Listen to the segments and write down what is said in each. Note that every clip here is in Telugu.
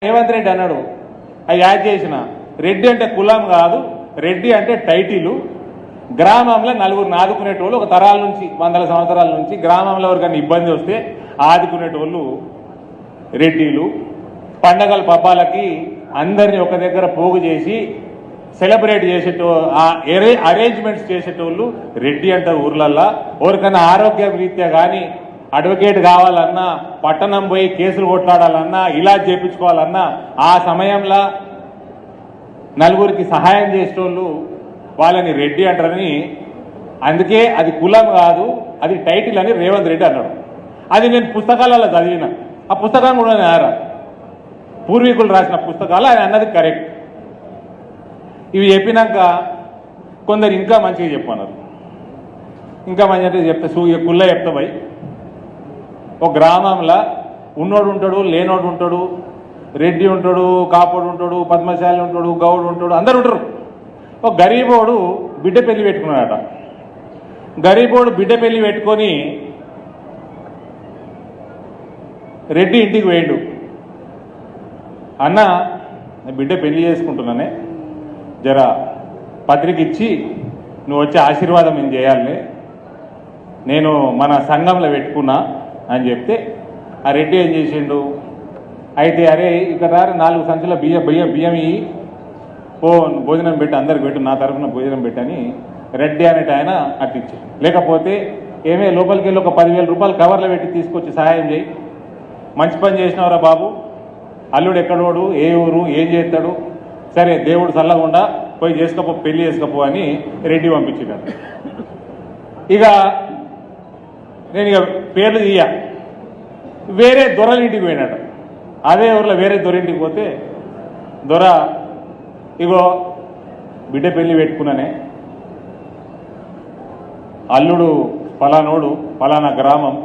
రేవంత్ రెడ్డి అన్నాడు, అది యాడ్ చేసిన. రెడ్డి అంటే కులం కాదు, రెడ్డి అంటే టైటిలు. గ్రామంలో నలుగురు ఆదుకునేటోళ్ళు, ఒక తరాల నుంచి, వందల సంవత్సరాల నుంచి గ్రామంలో ఎవరికైనా ఇబ్బంది వస్తే ఆదుకునేటోళ్ళు రెడ్డిలు. పండగల పబ్బాలకి అందరినీ ఒక దగ్గర పోగు చేసి సెలబ్రేట్ చేసేటో అరేంజ్మెంట్స్ చేసేటోళ్ళు రెడ్డి అంటారు ఊర్లల్లో. ఎవరికైనా ఆరోగ్య రీత్యా కానీ అడ్వకేట్ కావాలన్నా, పట్టణం పోయి కేసులు కొట్లాడాలన్నా, ఇలాజ్ చేయించుకోవాలన్నా ఆ సమయంలో నలుగురికి సహాయం చేసేటోళ్ళు వాళ్ళని రెడ్డి అంటారని. అందుకే అది కులం కాదు, అది టైటిల్ అని రేవంత్ రెడ్డి అన్నాడు. అది నేను పుస్తకాలలో చదివిన. ఆ పుస్తకం కూడా నేరా పూర్వీకులు రాసిన పుస్తకాలు ఆయన అన్నది కరెక్ట్. ఇవి చెప్పినాక కొందరు ఇంకా మంచిగా చెప్పన్నారు. ఇంకా మంచి అంటే చెప్తే కుల్ల చెప్తా పోయి, ఒక గ్రామంలో ఉన్నోడు ఉంటాడు, లేనోడు ఉంటాడు, రెడ్డి ఉంటాడు, కాపోడు ఉంటాడు, పద్మశాలి ఉంటాడు, గౌడు ఉంటాడు, అందరు ఉంటారు. ఒక గరీబోడు బిడ్డ పెళ్లి పెట్టుకున్నాడట. గరీబోడు బిడ్డ పెళ్లి పెట్టుకొని రెడ్డి ఇంటికి పోయిండు. అన్న, బిడ్డ పెళ్లి చేసుకుంటున్నానే, జర పత్రిక ఇచ్చి నువ్వు వచ్చి ఆశీర్వాదం ఏం చేయాలి, నేను మన సంఘంలో పెట్టుకున్నా అని చెప్తే ఆ రెడ్డి ఏం చేసిండు, అయితే అరే ఇక్కడ 4 సంచుల బియ్యం ఇయ్యి, భోజనం పెట్టి అందరికి పెట్టు, నా తరఫున భోజనం పెట్టని రెడ్డి అనేట ఆయన అట్టించాడు. లేకపోతే ఏమే లోపలికి వెళ్ళి ఒక 10,000 రూపాయలు కవర్లో పెట్టి తీసుకొచ్చి సహాయం చేయి, మంచి పని చేసినవరా బాబు, అల్లుడు ఎక్కడోడు, ఏ ఊరు, ఏం చేస్తాడు, సరే దేవుడు చల్లకుండా పోయి చేసుకోపో, పెళ్లి చేసుకోపో అని రెడ్డి పంపించాడు. ఇక నేను పేర్లు తీయ, వేరే దొరలింటికి పోయినాడు. అదే ఊర్లో వేరే దొరింటికి పోతే, దొర ఇగో బిడ్డ పెళ్లి పెట్టుకున్నానే, అల్లుడు పలానోడు, పలానా గ్రామం,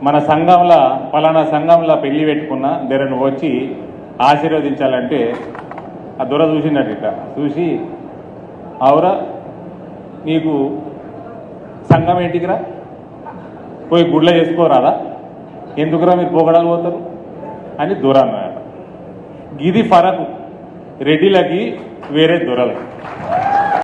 మన సంఘంలో పలానా సంఘంలో పెళ్లి పెట్టుకున్నా, దగ్గర నువ్వు వచ్చి ఆశీర్వదించాలంటే ఆ దొర చూసినట్టు ఇట్లా చూసి, అవురా నీకు సంఘం ఏంటికిరా, పోయి గుడ్ల చేసుకోరాదా, ఎందుకురా మీరు పోగడాలు పోతారు అని దొర అన్నాడు. ఇది ఫరకు రెడ్డిలకి వేరే దొరలకి.